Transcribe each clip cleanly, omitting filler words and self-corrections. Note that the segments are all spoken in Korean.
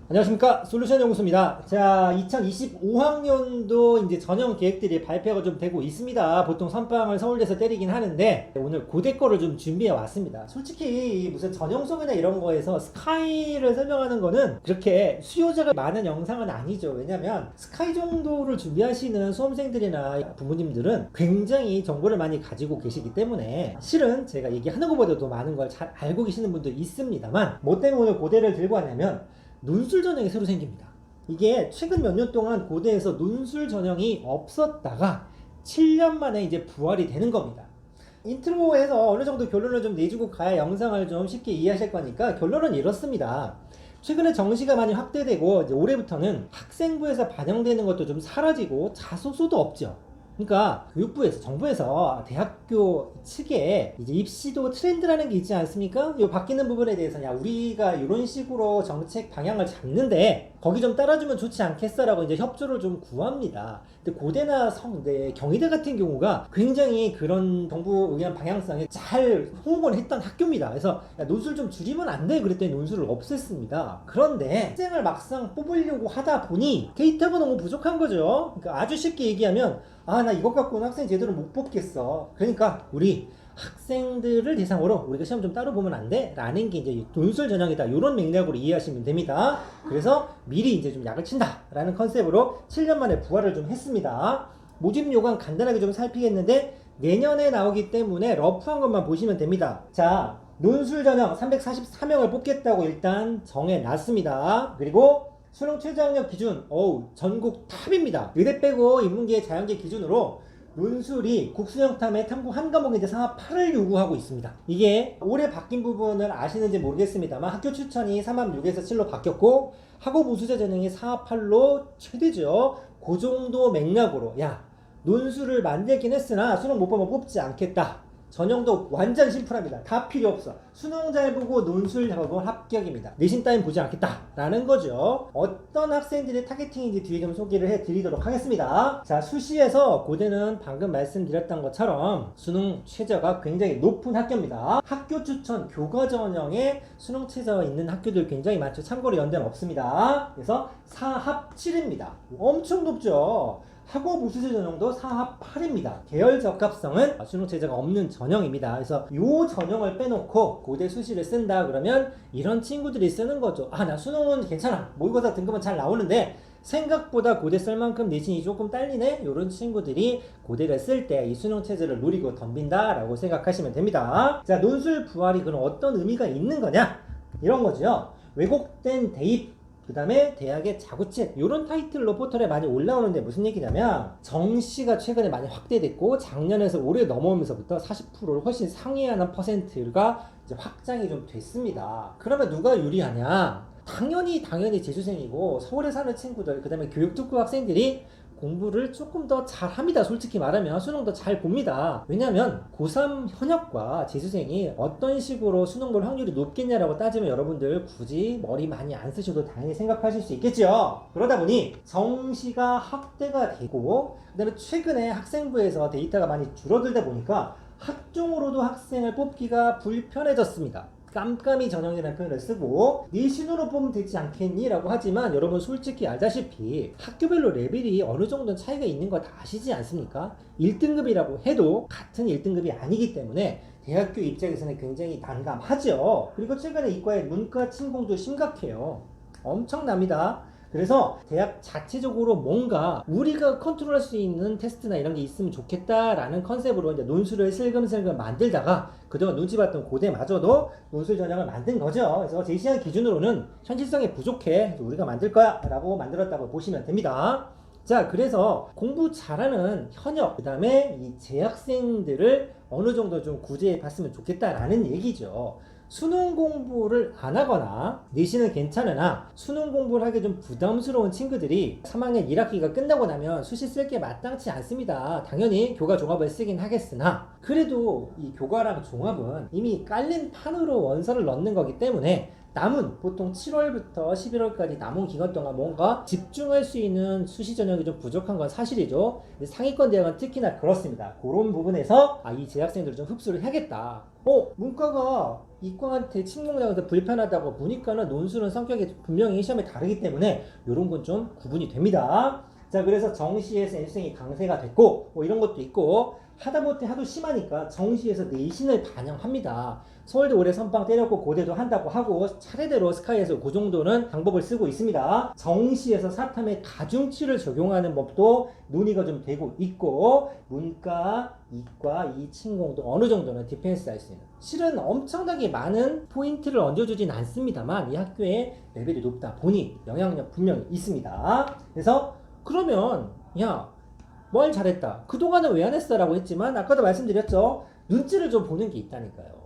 안녕하십니까, 솔루션 연구소입니다. 자, 2025학년도 이제 전형 계획들이 발표가 좀 되고 있습니다. 보통 선빵을 서울대에서 때리긴 하는데 오늘 고대 거를 좀 준비해 왔습니다. 솔직히 무슨 전형 수업이나 이런 거에서 스카이를 설명하는 거는 그렇게 수요자가 많은 영상은 아니죠. 왜냐면 스카이 정도를 준비하시는 수험생들이나 부모님들은 굉장히 정보를 많이 가지고 계시기 때문에 실은 제가 얘기하는 것보다도 많은 걸 잘 알고 계시는 분도 있습니다만, 뭐 때문에 오늘 고대를 들고 왔냐면 논술 전형이 새로 생깁니다. 이게 최근 몇 년 동안 고대에서 논술 전형이 없었다가 7년 만에 이제 부활이 되는 겁니다. 인트로에서 어느 정도 결론을 좀 내주고 가야 영상을 좀 쉽게 이해하실 거니까 결론은 이렇습니다. 최근에 정시가 많이 확대되고 이제 올해부터는 학생부에서 반영되는 것도 좀 사라지고 자소서도 없죠. 그러니까 교육부에서, 정부에서 대학교 측에 이제 입시도 트렌드라는 게 있지 않습니까? 이 바뀌는 부분에 대해서 야, 우리가 이런 식으로 정책 방향을 잡는데 거기 좀 따라주면 좋지 않겠어라고 이제 협조를 좀 구합니다. 근데 고대나 성대, 경희대 같은 경우가 굉장히 그런 정부 의견 방향성에 잘 호응을 했던 학교입니다. 그래서 야, 논술 좀 줄이면 안 돼 그랬더니 논술을 없앴습니다. 그런데 학생을 막상 뽑으려고 하다 보니 데이터가 너무 부족한 거죠. 그러니까 아주 쉽게 얘기하면 나 이것 갖고는 학생 제대로 못 뽑겠어. 그러니까 우리 학생들을 대상으로 우리가 시험 좀 따로 보면 안 돼? 라는 게 이제 논술 전형이다. 이런 맥락으로 이해하시면 됩니다. 그래서 미리 이제 좀 약을 친다. 라는 컨셉으로 7년 만에 부활을 좀 했습니다. 모집 요강 간단하게 좀 살피겠는데 내년에 나오기 때문에 러프한 것만 보시면 됩니다. 자, 논술 전형 344명을 뽑겠다고 일단 정해놨습니다. 그리고 수능 최저학력 기준, 전국 탑입니다. 의대 빼고 인문계 자연계 기준으로 논술이 국수형탐의 탐구 한 과목인데 상하 8을 요구하고 있습니다. 이게 올해 바뀐 부분을 아시는지 모르겠습니다만 학교 추천이 3합6에서 7로 바뀌었고 학업 우수자 전형이 4합 8로 최대죠. 그 정도 맥락으로 논술을 만들긴 했으나 수능 못 보면 뽑지 않겠다. 전형도 완전 심플합니다. 다 필요 없어. 수능 잘 보고 논술 잘 보고 합격입니다. 내신 따윈 보지 않겠다 라는 거죠. 어떤 학생들의 타겟팅인지 뒤에 좀 소개를 해드리도록 하겠습니다. 자, 수시에서 고대는 방금 말씀드렸던 것처럼 수능 최저가 굉장히 높은 학교입니다. 학교 추천 교과 전형에 수능 최저가 있는 학교들 굉장히 많죠. 참고로 연대는 없습니다. 그래서 4합 7입니다. 엄청 높죠. 학업 우수자 전형도 4합 8입니다. 계열 적합성은 수능 최저가 없는 전형입니다. 그래서 이 전형을 빼놓고 고대 수시를 쓴다 그러면 이런 친구들이 쓰는 거죠. 나 수능은 괜찮아. 모의고사 등급은 잘 나오는데 생각보다 고대 쓸 만큼 내신이 조금 딸리네? 이런 친구들이 고대를 쓸 때 이 수능 체제를 노리고 덤빈다 라고 생각하시면 됩니다. 자, 논술 부활이 그럼 어떤 의미가 있는 거냐? 이런 거죠. 왜곡된 대입, 그 다음에 대학의 자구책 이런 타이틀로 포털에 많이 올라오는데 무슨 얘기냐면 정시가 최근에 많이 확대됐고 작년에서 올해 넘어오면서부터 40%를 훨씬 상회하는 퍼센트가 이제 확장이 좀 됐습니다. 그러면 누가 유리하냐? 당연히 재수생이고 서울에 사는 친구들, 그 다음에 교육특구 학생들이 공부를 조금 더 잘합니다. 솔직히 말하면 수능도 잘 봅니다. 왜냐면 고3 현역과 재수생이 어떤 식으로 수능 볼 확률이 높겠냐라고 따지면 여러분들 굳이 머리 많이 안 쓰셔도 당연히 생각하실 수 있겠죠. 그러다 보니 정시가 확대가 되고 그 다음에 최근에 학생부에서 데이터가 많이 줄어들다 보니까 학종으로도 학생을 뽑기가 불편해졌습니다. 깜깜이 전형이라는 표현을 쓰고 내신으로 뽑으면 되지 않겠니? 라고 하지만 여러분 솔직히 알다시피 학교별로 레벨이 어느 정도는 차이가 있는 거 다 아시지 않습니까? 1등급이라고 해도 같은 1등급이 아니기 때문에 대학교 입장에서는 굉장히 난감하죠. 그리고 최근에 이과의 문과 침공도 심각해요. 엄청납니다. 그래서 대학 자체적으로 뭔가 우리가 컨트롤할 수 있는 테스트나 이런 게 있으면 좋겠다라는 컨셉으로 이제 논술을 슬금슬금 만들다가 그동안 눈치 봤던 고대마저도 논술 전형을 만든 거죠. 그래서 제시한 기준으로는 현실성이 부족해. 그래서 우리가 만들 거야 라고 만들었다고 보시면 됩니다. 자, 그래서 공부 잘하는 현역, 그 다음에 이 재학생들을 어느 정도 좀 구제해 봤으면 좋겠다라는 얘기죠. 수능 공부를 안 하거나 내신은 괜찮으나 수능 공부를 하기 좀 부담스러운 친구들이 3학년 1학기가 끝나고 나면 수시 쓸 게 마땅치 않습니다. 당연히 교과 종합을 쓰긴 하겠으나 그래도 이 교과랑 종합은 이미 깔린 판으로 원서를 넣는 거기 때문에 남은 보통 7월부터 11월까지 남은 기간 동안 뭔가 집중할 수 있는 수시 전형이 좀 부족한 건 사실이죠. 근데 상위권 대학은 특히나 그렇습니다. 그런 부분에서 이 재학생들을 좀 흡수를 해야겠다. 문과가 이과한테 침공당해서 불편하다고, 문이과는 논술은 성격이 분명히 시험에 다르기 때문에 이런 건 좀 구분이 됩니다. 자, 그래서 정시에서 N수생이 강세가 됐고 이런 것도 있고, 하다못해 하도 심하니까 정시에서 내신을 반영합니다. 서울대 올해 선빵 때렸고 고대도 한다고 하고 차례대로 스카이에서 그 정도는 방법을 쓰고 있습니다. 정시에서 사탐의 가중치를 적용하는 법도 논의가 좀 되고 있고, 문과, 이과, 이 침공도 어느 정도는 디펜스 할 수 있는, 실은 엄청나게 많은 포인트를 얹어주진 않습니다만 이 학교의 레벨이 높다 보니 영향력 분명히 있습니다. 그래서 그러면 뭘 잘했다, 그동안은 왜 안 했어 라고 했지만, 아까도 말씀드렸죠. 눈치를 좀 보는 게 있다니까요.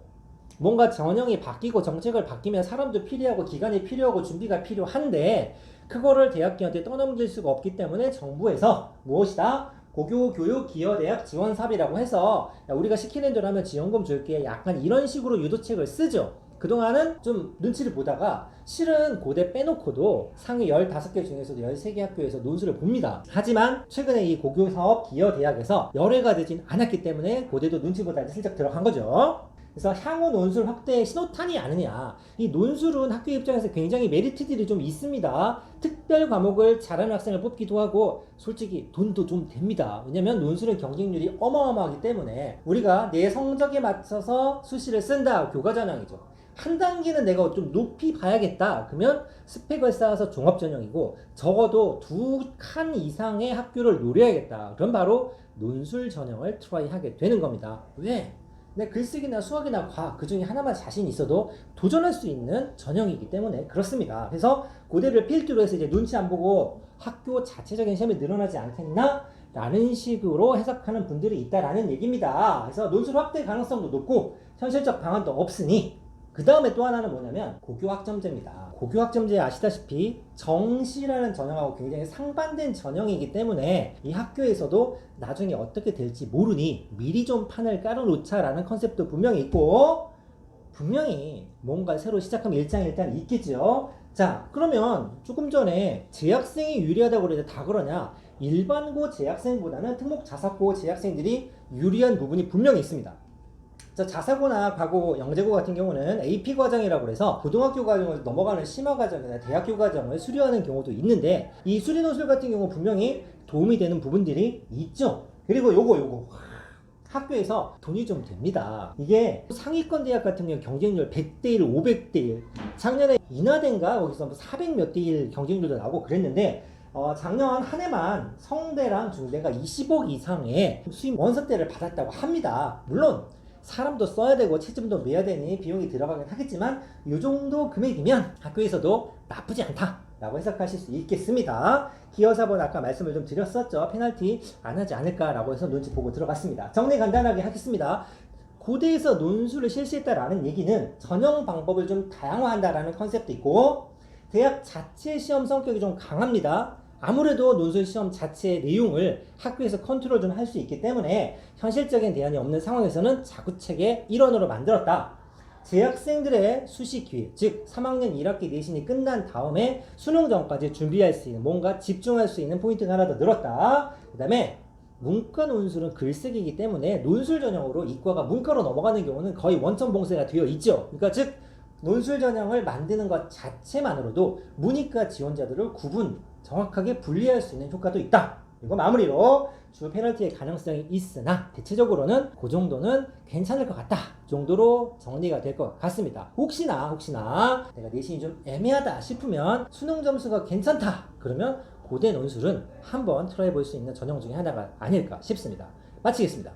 뭔가 전형이 바뀌고 정책을 바뀌면 사람도 필요하고 기간이 필요하고 준비가 필요한데, 그거를 대학교한테 떠넘길 수가 없기 때문에 정부에서 무엇이다? 고교교육기여대학 지원사업이라고 해서 우리가 시키는 대로 하면 지원금 줄게, 약간 이런 식으로 유도책을 쓰죠. 그동안은 좀 눈치를 보다가 실은 고대 빼놓고도 상위 15개 중에서도 13개 학교에서 논술을 봅니다. 하지만 최근에 이 고교사업 기여대학에서 열애가 되진 않았기 때문에 고대도 눈치 보다 슬쩍 들어간 거죠. 그래서 향후 논술 확대의 신호탄이 아니냐. 이 논술은 학교 입장에서 굉장히 메리트들이 좀 있습니다. 특별 과목을 잘하는 학생을 뽑기도 하고, 솔직히 돈도 좀 됩니다. 왜냐면 논술은 경쟁률이 어마어마하기 때문에 우리가 내 성적에 맞춰서 수시를 쓴다, 교과전형이죠. 한 단계는 내가 좀 높이 봐야겠다. 그러면 스펙을 쌓아서 종합전형이고, 적어도 2칸 이상의 학교를 노려야겠다. 그럼 바로 논술 전형을 트라이하게 되는 겁니다. 왜? 내 글쓰기나 수학이나 과학 그 중에 하나만 자신 있어도 도전할 수 있는 전형이기 때문에 그렇습니다. 그래서 고대를 필두로 해서 이제 눈치 안 보고 학교 자체적인 시험이 늘어나지 않겠나? 라는 식으로 해석하는 분들이 있다라는 얘기입니다. 그래서 논술 확대 가능성도 높고 현실적 방안도 없으니, 그 다음에 또 하나는 뭐냐면 고교학점제입니다. 고교학점제 아시다시피 정시라는 전형하고 굉장히 상반된 전형이기 때문에 이 학교에서도 나중에 어떻게 될지 모르니 미리 좀 판을 깔아놓자라는 컨셉도 분명히 있고, 분명히 뭔가 새로 시작하면 일장일단 있겠죠. 자, 그러면 조금 전에 재학생이 유리하다고 그래도 다 그러냐? 일반고 재학생보다는 특목 자사고 재학생들이 유리한 부분이 분명히 있습니다. 자사고나 과고, 영재고 같은 경우는 AP 과정이라고 해서 고등학교 과정을 넘어가는 심화 과정이나 대학교 과정을 수료하는 경우도 있는데, 이 수리 논술 같은 경우 분명히 도움이 되는 부분들이 있죠. 그리고 요거 학교에서 돈이 좀 됩니다. 이게 상위권 대학 같은 경우 경쟁률 100대1, 500대1, 작년에 인하대인가 거기서 400몇 대1 경쟁률도 나오고 그랬는데, 작년 한 해만 성대랑 중대가 20억 이상의 수입 원서대를 받았다고 합니다. 물론 사람도 써야 되고 채점도 매야 되니 비용이 들어가긴 하겠지만, 이 정도 금액이면 학교에서도 나쁘지 않다 라고 해석하실 수 있겠습니다. 기여사본 아까 말씀을 좀 드렸었죠. 페널티 안 하지 않을까 라고 해서 눈치 보고 들어갔습니다. 정리 간단하게 하겠습니다. 고대에서 논술을 실시했다라는 얘기는 전형 방법을 좀 다양화한다라는 컨셉도 있고, 대학 자체 시험 성격이 좀 강합니다. 아무래도 논술 시험 자체의 내용을 학교에서 컨트롤 좀 할 수 있기 때문에 현실적인 대안이 없는 상황에서는 자구책의 일원으로 만들었다. 재학생들의 수시 기회, 즉 3학년 1학기 내신이 끝난 다음에 수능 전까지 준비할 수 있는, 뭔가 집중할 수 있는 포인트가 하나 더 늘었다. 그 다음에 문과 논술은 글쓰기이기 때문에 논술 전형으로 이과가 문과로 넘어가는 경우는 거의 원천 봉쇄가 되어 있죠. 그러니까 즉 논술 전형을 만드는 것 자체만으로도 문이과 지원자들을 정확하게 분리할 수 있는 효과도 있다. 이거 마무리로 주 페널티의 가능성이 있으나 대체적으로는 그 정도는 괜찮을 것 같다 정도로 정리가 될 것 같습니다. 혹시나 내가 내신이 좀 애매하다 싶으면 수능 점수가 괜찮다 그러면 고대 논술은 한번 트라이 볼 수 있는 전형 중에 하나가 아닐까 싶습니다. 마치겠습니다.